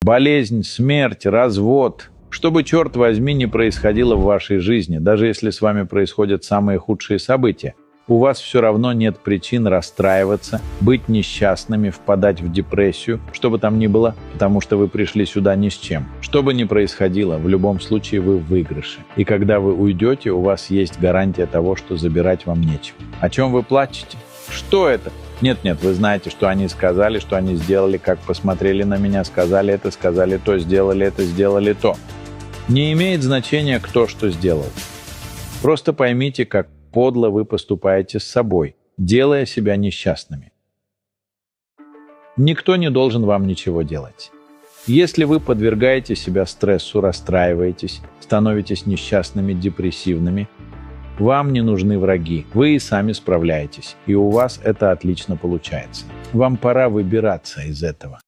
болезнь, смерть, развод. Что бы, черт возьми, не происходило в вашей жизни, даже если с вами происходят самые худшие события, у вас все равно нет причин расстраиваться, быть несчастными, впадать в депрессию, что бы там ни было, потому что вы пришли сюда ни с чем. Что бы ни происходило, в любом случае вы в выигрыше. И когда вы уйдете, у вас есть гарантия того, что забирать вам нечего. О чем вы плачете? Что это? Нет, вы знаете, что они сказали, что они сделали, как посмотрели на меня, сказали это, сказали то, сделали это, сделали то. Не имеет значения, кто что сделал. Просто поймите, как подло вы поступаете с собой, делая себя несчастными. Никто не должен вам ничего делать. Если вы подвергаете себя стрессу, расстраиваетесь, становитесь несчастными, депрессивными, вам не нужны враги, вы и сами справляетесь, и у вас это отлично получается. Вам пора выбираться из этого.